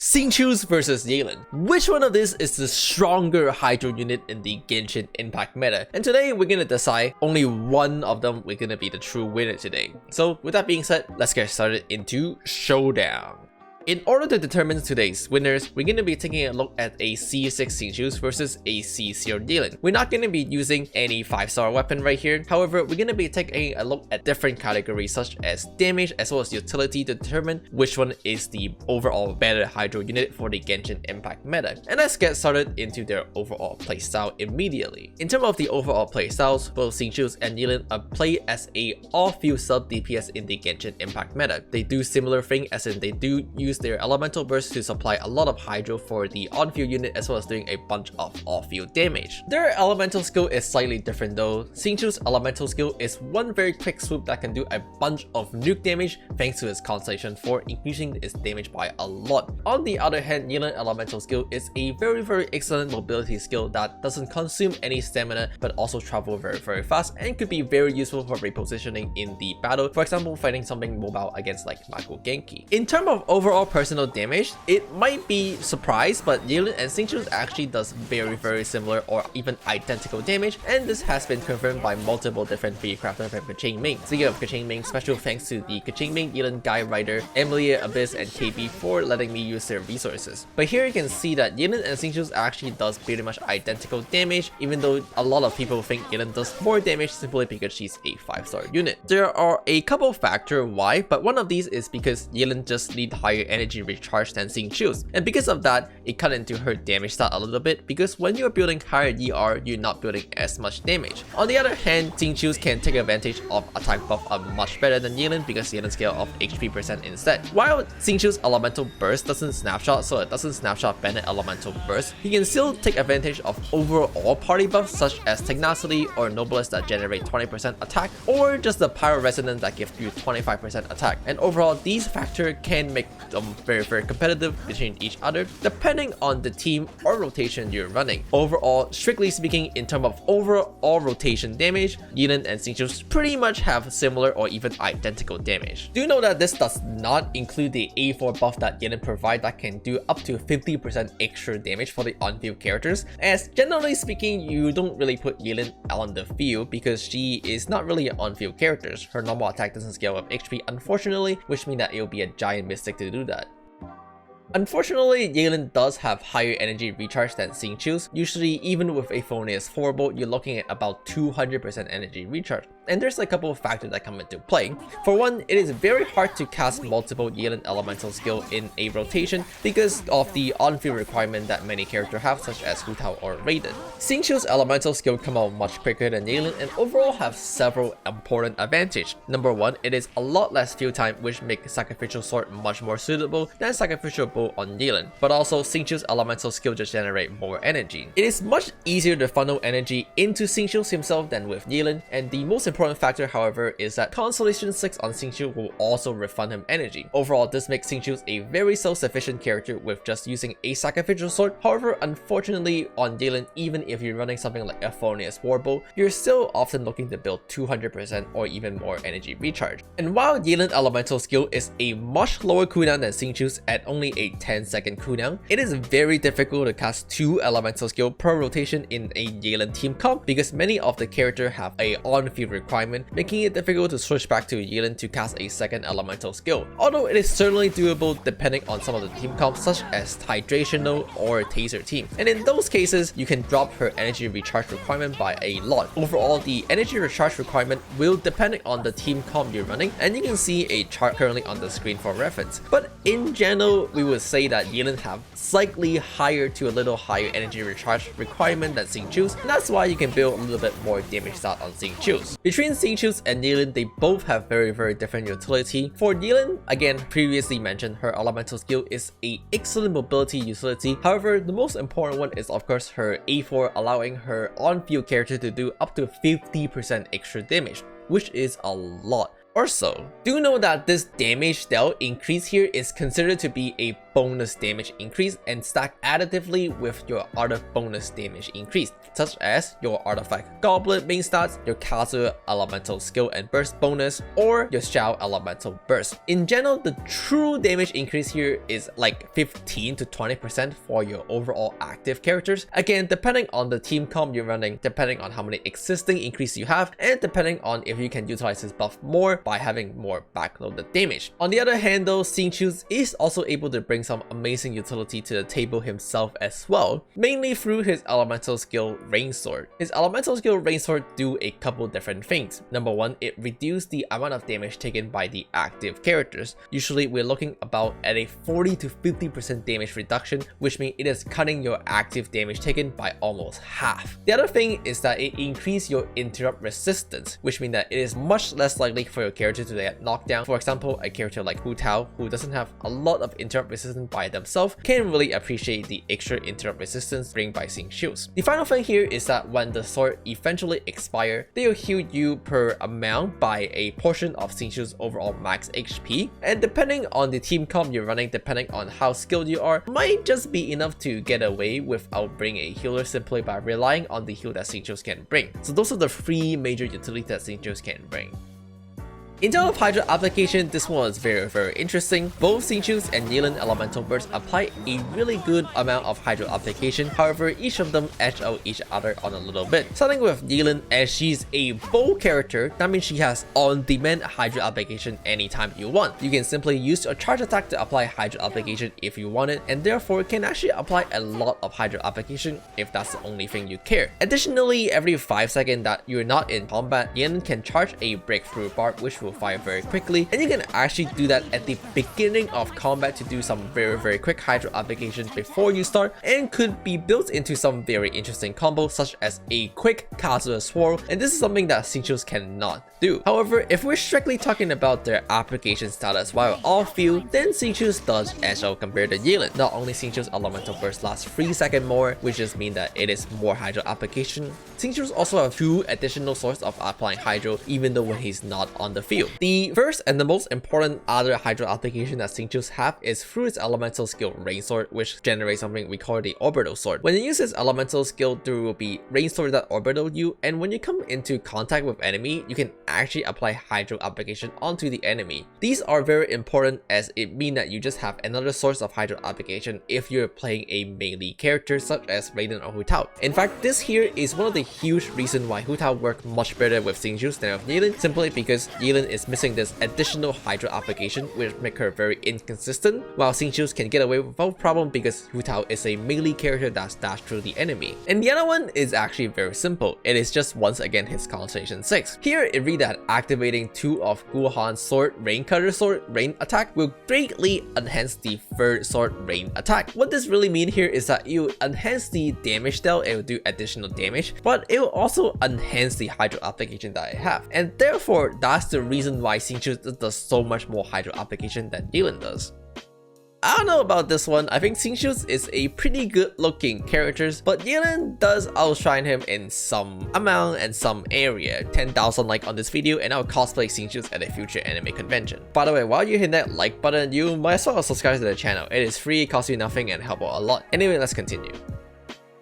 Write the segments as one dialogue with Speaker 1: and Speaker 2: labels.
Speaker 1: Xingqiu's versus Yelan. Which one of these is the stronger Hydro unit in the Genshin Impact meta? And today we're gonna decide only one of them we're gonna be the true winner today. So with that being said, let's get started into Showdown. In order to determine today's winners, we're going to be taking a look at a C6 Xingqiu versus a C0 Yelan. We're not going to be using any 5-star weapon right here. However, we're going to be taking a look at different categories such as damage as well as utility to determine which one is the overall better Hydro unit for the Genshin Impact meta. And let's get started into their overall playstyle immediately. In terms of the overall playstyles, both Xingqiu and Yelan are played as a off-field sub DPS in the Genshin Impact meta. They do similar thing as in they do use their elemental burst to supply a lot of hydro for the on-field unit as well as doing a bunch of off-field damage. Their elemental skill is slightly different though. Xingqiu's elemental skill is one very quick swoop that can do a bunch of nuke damage thanks to its Constellation 4, increasing its damage by a lot. On the other hand, Yelan elemental skill is a very excellent mobility skill that doesn't consume any stamina but also travel very fast and could be very useful for repositioning in the battle, for example fighting something mobile against like Mako Genki. In terms of overall personal damage, it might be surprised, but Yelan and Xingqiu actually does very similar or even identical damage, and this has been confirmed by multiple different video crafters from Keqing Ming. Speaking of Keqing Ming, special thanks to the Keqing Ming, Yelan Guy Rider, Emilia Abyss, and KB for letting me use their resources. But here you can see that Yelan and Xingqiu actually does pretty much identical damage, even though a lot of people think Yelan does more damage simply because she's a 5-star unit. There are a couple factors why, but one of these is because Yelan just needs higher energy recharge than Xingqiu, and because of that, it cut into her damage stat a little bit because when you're building higher ER, you're not building as much damage. On the other hand, Xingqiu can take advantage of attack buff much better than Yelan because Yelan scale of HP percent instead. While Xingqiu's elemental burst doesn't snapshot, so it doesn't snapshot Bennett elemental burst, he can still take advantage of overall party buffs such as Tenacity or Noblesse that generate 20% attack, or just the Pyro Resonance that gives you 25% attack. And overall, these factors can make them very competitive between each other depending on the team or rotation you're running. Overall, strictly speaking, in terms of overall rotation damage, Yelan and Xingqiu pretty much have similar or even identical damage. Do know that this does not include the A4 buff that Yelan provides that can do up to 50% extra damage for the on-field characters, as generally speaking, you don't really put Yelan on the field because she is not really an on-field character. Her normal attack doesn't scale with HP unfortunately, which means that it will be a giant mistake to do that. Unfortunately, Yelan does have higher energy recharge than Xingqiu. Usually, even with a Phoneus 4 bolt, you're looking at about 200% energy recharge. And there's a couple of factors that come into play. For one, it is very hard to cast multiple Yelan elemental skill in a rotation because of the on-field requirement that many characters have, such as Hu Tao or Raiden. Xingqiu's elemental skill come out much quicker than Yelan and overall have several important advantages. Number one, it is a lot less field time, which makes Sacrificial Sword much more suitable than Sacrificial Bow on Yelan. But also, Xingqiu's elemental skill just generate more energy. It is much easier to funnel energy into Xingqiu himself than with Yelan, and the most important factor, however, is that Constellation 6 on Xingqiu will also refund him energy. Overall, this makes Xingqiu a very self-sufficient character with just using a Sacrificial Sword. However, unfortunately, on Yelan, even if you're running something like a Phoneus Warbow, you're still often looking to build 200% or even more energy recharge. And while Yelan elemental skill is a much lower cooldown than Xingqiu's at only a 10-second cooldown, it is very difficult to cast 2 elemental skill per rotation in a Yelan team comp because many of the characters have a on-field requirement, making it difficult to switch back to Yelan to cast a second elemental skill. Although it is certainly doable depending on some of the team comps such as Hydrational or Taser team. And in those cases, you can drop her energy recharge requirement by a lot. Overall, the energy recharge requirement will depend on the team comp you're running, and you can see a chart currently on the screen for reference. But in general, we would say that Yelan have slightly higher to a little higher energy recharge requirement than Xingqiu, and that's why you can build a little bit more damage start on Xingqiu. Between Xingqiu and Yelan, they both have very different utility. For Yelan, again, previously mentioned, her elemental skill is a excellent mobility utility. However, the most important one is of course her A4, allowing her on-field character to do up to 50% extra damage, which is a lot. Also, do know that this damage dealt increase here is considered to be a bonus damage increase and stack additively with your other bonus damage increase, such as your Artifact Goblet main stats, your Kazuha Elemental Skill and Burst bonus, or your Xiao Elemental Burst. In general, the true damage increase here is like 15 to 20% for your overall active characters. Again, depending on the team comp you're running, depending on how many existing increases you have, and depending on if you can utilize this buff more by having more backloaded damage. On the other hand though, Xingqiu is also able to bring some amazing utility to the table himself as well, mainly through his elemental skill Rain Sword. His elemental skill Rain Sword do a couple different things. Number one, it reduces the amount of damage taken by the active characters. Usually we're looking about at a 40 to 50% damage reduction, which means it is cutting your active damage taken by almost half. The other thing is that it increases your interrupt resistance, which means that it is much less likely for your character to get knocked down. For example, a character like Hu Tao, who doesn't have a lot of interrupt resistance by themselves, can really appreciate the extra interrupt resistance bring by Xingqiu. The final thing here is that when the sword eventually expires, they will heal you per amount by a portion of Xingqiu's overall max HP, and depending on the team comp you're running, depending on how skilled you are, might just be enough to get away without bringing a healer simply by relying on the heal that Xingqiu can bring. So those are the three major utilities that Xingqiu can bring. In terms of Hydro application, this one is very interesting. Both Xingqiu and Yelan Elemental Burst apply a really good amount of Hydro application. However, each of them edge out each other on a little bit. Starting with Yelan, as she's a bow character, that means she has on-demand Hydro application anytime you want. You can simply use your charge attack to apply Hydro application if you want it, and therefore can actually apply a lot of Hydro application if that's the only thing you care. Additionally, every 5 seconds that you're not in combat, Yelan can charge a Breakthrough Bar, which will fire very quickly, and you can actually do that at the beginning of combat to do some very quick Hydro application before you start, and could be built into some very interesting combos such as a quick Kazuha Swirl, and this is something that Xingqiu cannot do. However, if we're strictly talking about their application status while off field, then Xingqiu does edge out compared to Yelan. Not only Xingqiu's Elemental Burst lasts 3 seconds more, which just means that it is more Hydro application, Xingqiu also have 2 additional sources of applying Hydro even though when he's not on the field. The first and the most important other Hydro application that Xingqiu have is through its elemental skill Rain Sword, which generates something we call the Orbital Sword. When you use its elemental skill, there will be Rain Sword that orbital you, and when you come into contact with enemy, you can actually apply Hydro application onto the enemy. These are very important as it means that you just have another source of Hydro application if you're playing a melee character such as Raiden or Hu Tao. In fact, this here is one of the huge reasons why Hu Tao work much better with Xingqiu than with Yelan, simply because Yelan is missing this additional Hydro application, which make her very inconsistent, while Xingqiu can get away without problem because Hu Tao is a melee character that dash through the enemy. And the other one is actually very simple. It is just once again his concentration 6. Here it reads that activating 2 of Guhan's sword Rain Cutter Sword Rain attack will greatly enhance the third sword Rain attack. What this really means here is that it will enhance the damage dealt, it will do additional damage, but it will also enhance the Hydro application that I have. And therefore, that's the reason why Xingqiu does so much more Hydro application than Yelan does. I don't know about this one. I think Xingqiu is a pretty good looking character, but Yelan does outshine him in some amount and some area. 10,000 like on this video and I'll cosplay Xingqiu at a future anime convention. By the way, while you're hitting that like button, you might as well subscribe to the channel. It is free, costs you nothing, and help out a lot. Anyway, let's continue.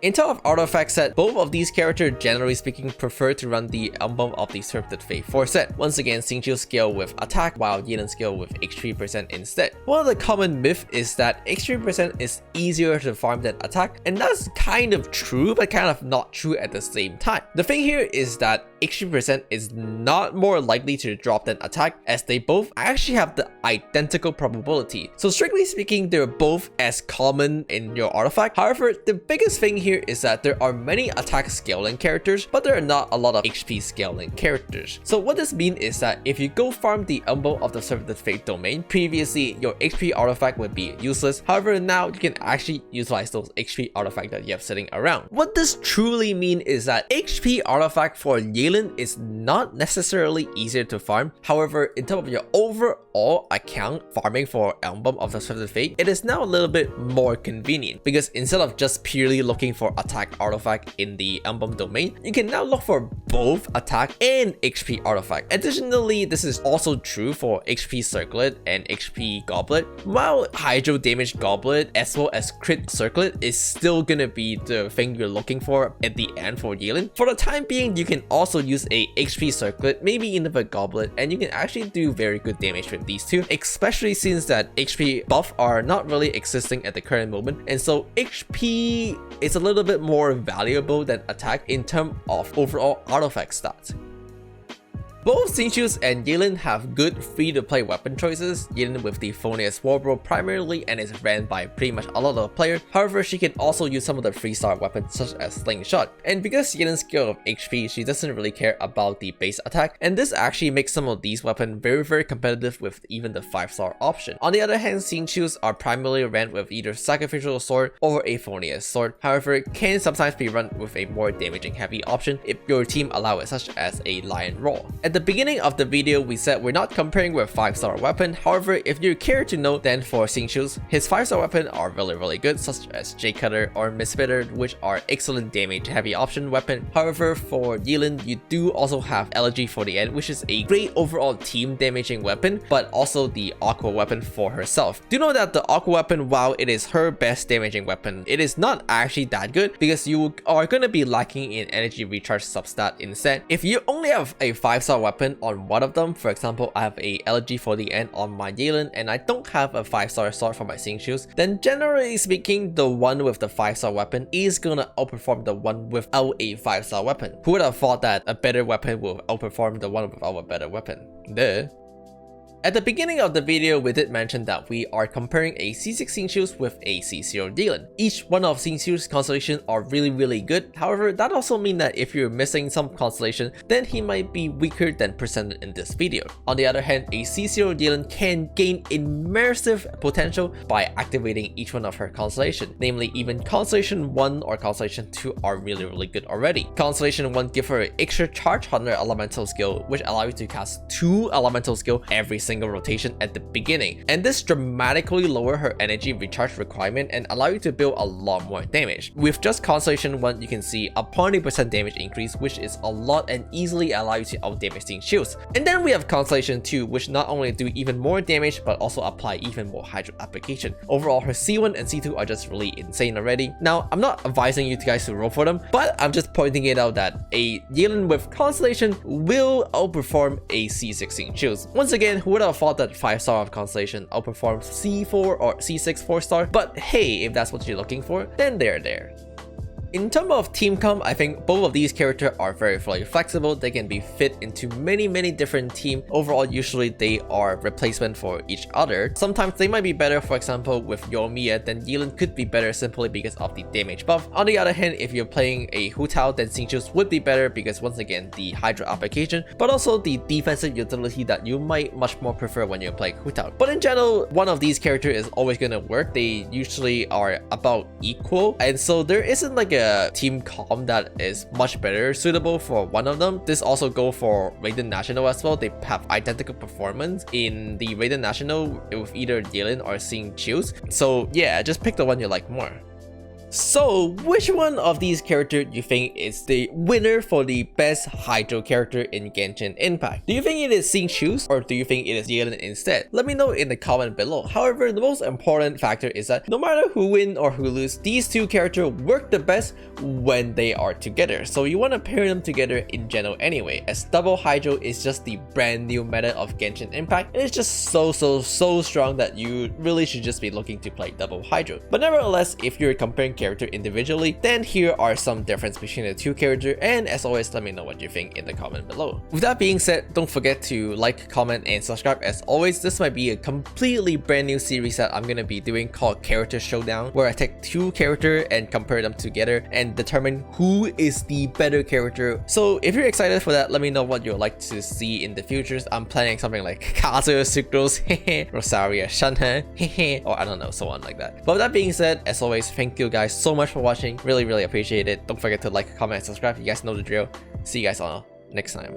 Speaker 1: In terms of artifact set, both of these characters generally speaking prefer to run the Emblem of the Disrupted Fate 4 set. Once again, Xingqiu scale with attack while Yelan scale with X3% instead. One of the common myth is that X3% is easier to farm than attack, and that's kind of true but kind of not true at the same time. The thing here is that X3% is not more likely to drop than attack, as they both actually have the identical probability. So strictly speaking, they're both as common in your artifact. However, the biggest thing here is that there are many attack scaling characters, but there are not a lot of HP scaling characters. So what this means is that if you go farm the Emblem of the Disrupted Fate domain, previously your HP artifact would be useless. However, now you can actually utilize those HP artifacts that you have sitting around. What this truly means is that HP artifact for Yelan is not necessarily easier to farm. However, in terms of your overall account farming for Emblem of the Disrupted Fate, it is now a little bit more convenient, because instead of just purely looking for for attack artifact in the emblem domain, you can now look for both attack and HP artifact. Additionally, this is also true for HP Circlet and HP Goblet. While Hydro Damage Goblet as well as Crit Circlet is still gonna be the thing you're looking for at the end for Yelan, for the time being, you can also use a HP Circlet, maybe in the Goblet, and you can actually do very good damage with these two, especially since that HP buff are not really existing at the current moment, and so HP is a little bit more valuable than attack in terms of overall artifact stats. Both Xingqius and Yelan have good free-to-play weapon choices, Yelan with the Phoneus Warbro primarily and is ran by pretty much a lot of players. However, she can also use some of the 3-star weapons such as Slingshot. And because Yelan's skill of HP, she doesn't really care about the base attack, and this actually makes some of these weapons very competitive with even the 5-star option. On the other hand, Xingqius are primarily ran with either Sacrificial Sword or a Phoneus Sword. However, it can sometimes be run with a more damaging heavy option if your team allow it, such as a Lion Roar. At the beginning of the video, we said we're not comparing with 5-star weapon. However, if you care to know, then for Xingqius, his 5-star weapon are really good, such as J Cutter or Misfitter, which are excellent damage heavy option weapon. However, for Yelan, you do also have Elegy for the End, which is a great overall team damaging weapon, but also the Aqua weapon for herself. Do know that the Aqua weapon, while it is her best damaging weapon, it is not actually that good because you are going to be lacking in energy recharge substat instead. If you only have a 5-star weapon on one of them, for example, I have a Elegy for the End on my Yelan and I don't have a 5-star sword for my Xingqius, then generally speaking, the one with the 5-star weapon is gonna outperform the one without a 5-star weapon. Who would have thought that a better weapon will outperform the one without a better weapon? Duh. At the beginning of the video, we did mention that we are comparing a C6 Xingqius with a C0 Yelan. Each one of Xingqius' constellations are really good. However, that also means that if you're missing some constellation, then he might be weaker than presented in this video. On the other hand, a C0 Yelan can gain immersive potential by activating each one of her constellations. Namely, even Constellation 1 or Constellation 2 are really good already. Constellation 1 give her an extra charge on her elemental skill, which allows you to cast 2 elemental skill every single rotation at the beginning, and this dramatically lower her energy recharge requirement and allow you to build a lot more damage. With just Constellation 1, you can see a 20% damage increase, which is a lot and easily allow you to out damage Xingqius. And then we have Constellation 2, which not only do even more damage but also apply even more Hydro application. Overall, her C1 and C2 are just really insane already. Now, I'm not advising you guys to roll for them, but I'm just pointing it out that a Yelan with Constellation will outperform a C6 Xingqius. Once again, who would have thought that 5-star of Constellation outperforms C4 or C6 4-star, but hey, if that's what you're looking for, then they're there. In terms of team comp, I think both of these characters are very flexible. They can be fit into many different teams. Overall, usually they are replacement for each other. Sometimes they might be better, for example, with Yoimiya, then Yelan could be better simply because of the damage buff. On the other hand, if you're playing a Hu Tao, then Xingqius would be better because once again, the Hydro application, but also the defensive utility that you might much more prefer when you're playing Hu Tao. But in general, one of these characters is always gonna work. They usually are about equal, and so there isn't like a team comp that is much better suitable for one of them. This also go for Raiden National as well. They have identical performance in the Raiden National with either Yelan or Xingqius. So yeah, just pick the one you like more. So, which one of these characters do you think is the winner for the best Hydro character in Genshin Impact? Do you think it is Xingqius or do you think it is Yelan instead? Let me know in the comment below. However, the most important factor is that no matter who win or who lose, these two characters work the best when they are together. So you want to pair them together in general anyway, as double Hydro is just the brand new meta of Genshin Impact, and it's just so strong that you really should just be looking to play double Hydro. But nevertheless, if you're comparing character individually, then here are some difference between the two characters, and as always, let me know what you think in the comment below. With that being said, don't forget to like, comment, and subscribe. As always, this might be a completely brand new series that I'm gonna be doing called Character Showdown, where I take two characters and compare them together and determine who is the better character. So if you're excited for that, let me know what you'd like to see in the futures. I'm planning something like Kazuya Sucrose, Rosaria Shanha, or I don't know, so on like that. But with that being said, as always, thank you guys so much for watching. Really appreciate it. Don't forget to like, comment, and subscribe. You guys know the drill. See you guys all next time.